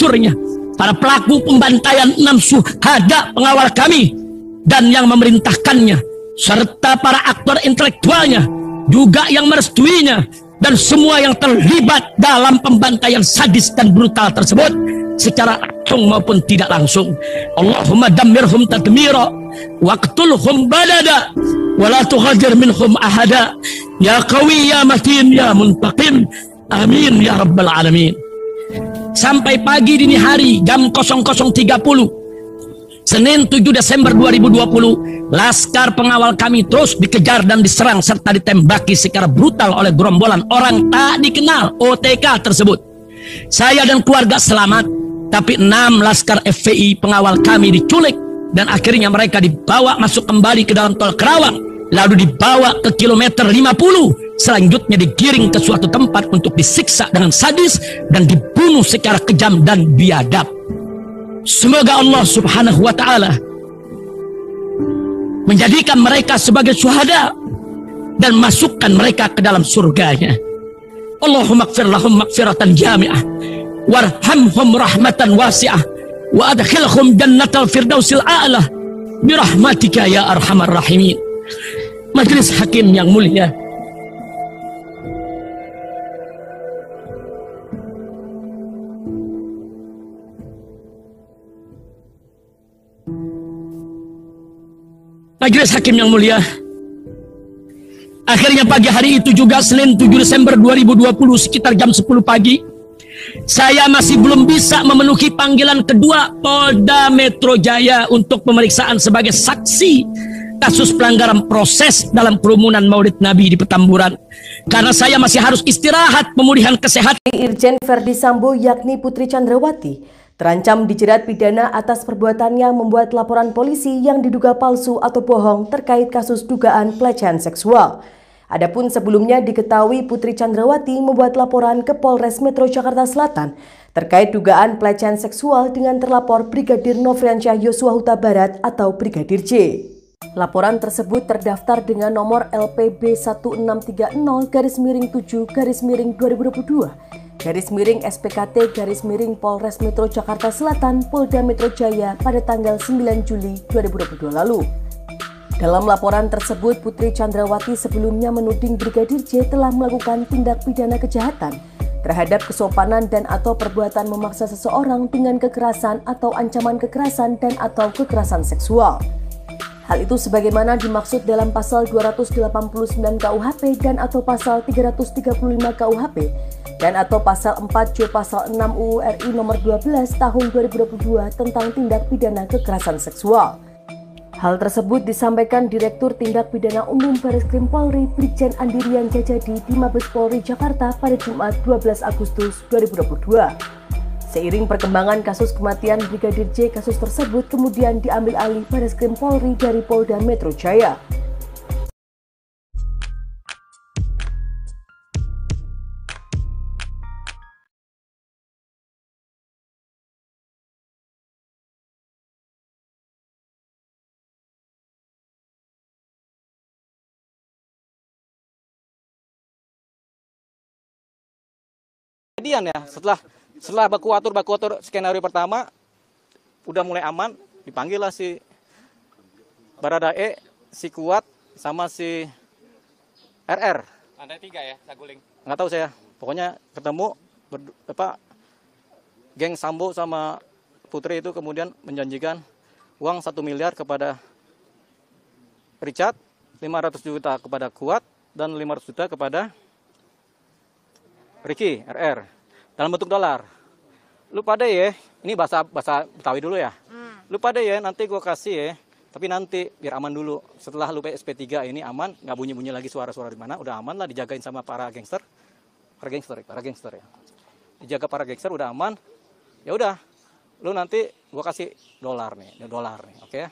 direkturnya, para pelaku pembantaian 6 syuhada pengawal kami dan yang memerintahkannya, serta para aktor intelektualnya, juga yang merestuinya, dan semua yang terlibat dalam pembantaian sadis dan brutal tersebut secara langsung maupun tidak langsung. Allahumma dammirhum tadmira waqtulhum balada wala tughadhir minhum ahada ya qawi ya matin ya muntaqim amin ya rabbal alamin. Sampai pagi dini hari jam 00.30 Senin 7 Desember 2020, laskar pengawal kami terus dikejar dan diserang serta ditembaki secara brutal oleh gerombolan orang tak dikenal OTK tersebut. Saya dan keluarga selamat, tapi 6 laskar FPI pengawal kami diculik dan akhirnya mereka dibawa masuk kembali ke dalam tol Kerawang, lalu dibawa ke kilometer 50. Selanjutnya digiring ke suatu tempat untuk disiksa dengan sadis dan dibunuh secara kejam dan biadab. Semoga Allah subhanahu wa ta'ala menjadikan mereka sebagai syuhada dan masukkan mereka ke dalam surganya. Allahumma ighfir lahum maghfiratan jami'ah warhamhum rahmatan wasi'ah wa adkhilhum jannatal firdausil a'la birahmatika ya arhamar rahimin. Majelis hakim yang mulia, Majelis Hakim yang mulia, akhirnya pagi hari itu juga Senin 7 Desember 2020 sekitar jam 10 pagi, saya masih belum bisa memenuhi panggilan kedua Polda Metro Jaya untuk pemeriksaan sebagai saksi kasus pelanggaran proses dalam kerumunan Maulid Nabi di Petamburan, karena saya masih harus istirahat pemulihan kesehatan. Irjen Verdi Sambo yakni Putri Chandrawati terancam dijerat pidana atas perbuatannya membuat laporan polisi yang diduga palsu atau bohong terkait kasus dugaan pelecehan seksual. Adapun sebelumnya diketahui Putri Chandrawati membuat laporan ke Polres Metro Jakarta Selatan terkait dugaan pelecehan seksual dengan terlapor Brigadir Nofriansyah Yosua Huta Barat atau Brigadir J. Laporan tersebut terdaftar dengan nomor LPB 1630-7/2022 Polres Metro Jakarta Selatan Polda Metro Jaya pada tanggal 9 Juli 2022 lalu. Dalam laporan tersebut, Putri Chandrawati sebelumnya menuding Brigadir J telah melakukan tindak pidana kejahatan terhadap kesopanan dan atau perbuatan memaksa seseorang dengan kekerasan atau ancaman kekerasan dan atau kekerasan seksual. Hal itu sebagaimana dimaksud dalam pasal 289 KUHP dan atau pasal 335 KUHP dan atau pasal 4 J pasal 6 UU RI nomor 12 tahun 2022 tentang tindak pidana kekerasan seksual. Hal tersebut disampaikan Direktur Tindak Pidana Umum Bareskrim Polri Brigjen Andirian Jajadi di Mabes Polri Jakarta pada Jumat 12 Agustus 2022. Seiring perkembangan kasus kematian Brigadir J, kasus tersebut kemudian diambil alih Bareskrim Polri dari Polda Metro Jaya. Kejadian ya, setelah baku atur skenario pertama udah mulai aman, dipanggil lah si Baradae, si Kuat sama si RR. Lantai 3 ya, Saguling. Nggak tahu saya, pokoknya ketemu geng Sambo sama Putri itu kemudian menjanjikan uang 1 miliar kepada Richard, 500 juta kepada Kuat dan 500 juta kepada Ricky, RR, dalam bentuk dolar. Lu pada ya, ini bahasa Betawi dulu ya. Lu pada ya, nanti gue kasih ya, tapi nanti biar aman dulu. Setelah lu SP3 ini aman, nggak bunyi-bunyi lagi suara-suara di mana, udah aman lah, dijagain sama para gangster ya. Dijaga para gangster udah aman. Ya udah, lu nanti gue kasih dolar nih, oke ya.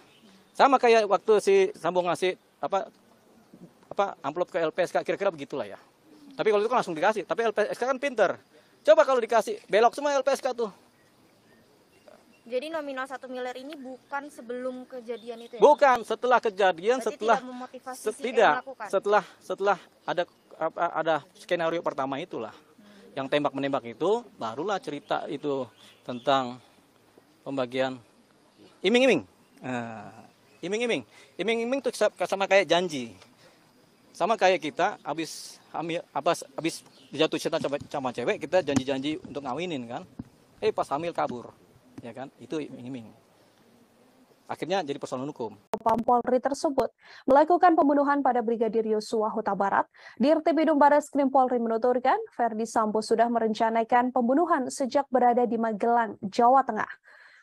Sama kayak waktu si Sambo ngasih apa amplop ke LPSK, kira-kira begitulah ya. Tapi kalau itu kan langsung dikasih. Tapi LPSK kan pinter. Coba kalau dikasih, belok semua LPSK tuh. Jadi nominal 1 miliar ini bukan sebelum kejadian itu ya? Bukan, setelah kejadian, berarti setelah tidak memotivasi setelah ada skenario pertama itulah. yang tembak-menembak itu, barulah cerita itu tentang pembagian iming-iming. Iming-iming. Iming-iming itu sama kayak janji. Sama kayak kita habis dijatuh cinta sama cewek, kita janji-janji untuk ngawinin kan. Pas hamil kabur. Ya kan? Itu iming-iming. Akhirnya jadi persoalan hukum. Polri tersebut melakukan pembunuhan pada Brigadir Yosua Huta Barat. Dirtipidum Barreskrim Polri menuturkan Ferdi Sambo sudah merencanakan pembunuhan sejak berada di Magelang, Jawa Tengah.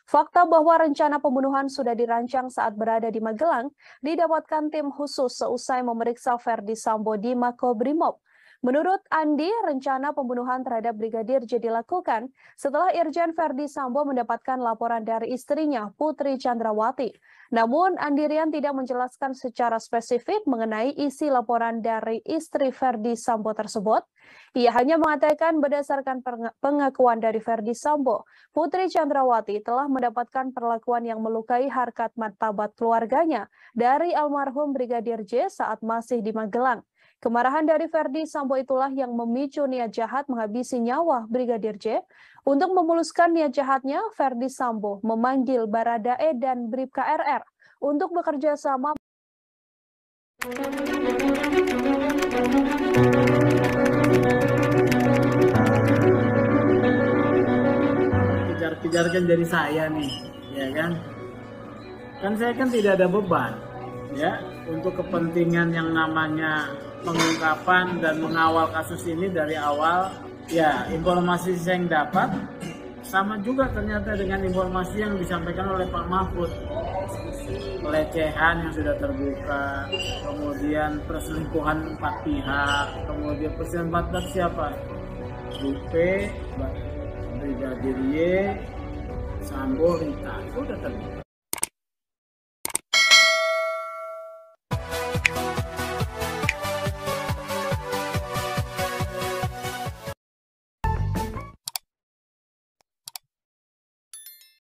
Fakta bahwa rencana pembunuhan sudah dirancang saat berada di Magelang didapatkan tim khusus seusai memeriksa Ferdi Sambo di Makobrimob. Menurut Andi, rencana pembunuhan terhadap Brigadir J dilakukan setelah Irjen Ferdi Sambo mendapatkan laporan dari istrinya, Putri Chandrawati. Namun, Andirian tidak menjelaskan secara spesifik mengenai isi laporan dari istri Ferdi Sambo tersebut. Ia hanya mengatakan berdasarkan pengakuan dari Ferdi Sambo, Putri Chandrawati telah mendapatkan perlakuan yang melukai harkat martabat keluarganya dari almarhum Brigadir J saat masih di Magelang. Kemarahan dari Ferdi Sambo itulah yang memicu niat jahat menghabisi nyawa Brigadir J. Untuk memuluskan niat jahatnya, Ferdi Sambo memanggil Baradae dan Bribka RR untuk bekerja sama. Kejar-kejarkan dari saya nih, ya kan? Kan saya kan tidak ada beban, ya, untuk kepentingan yang namanya pengungkapan dan mengawal kasus ini dari awal. Ya, informasi yang dapat sama juga ternyata dengan informasi yang disampaikan oleh Pak Mahfud. Pelecehan yang sudah terbuka, kemudian perselingkuhan 4 pihak, kemudian perselingkuhan 4 siapa? Lupe, Brigadir Y, Sambo, Rita, itu sudah terbuka.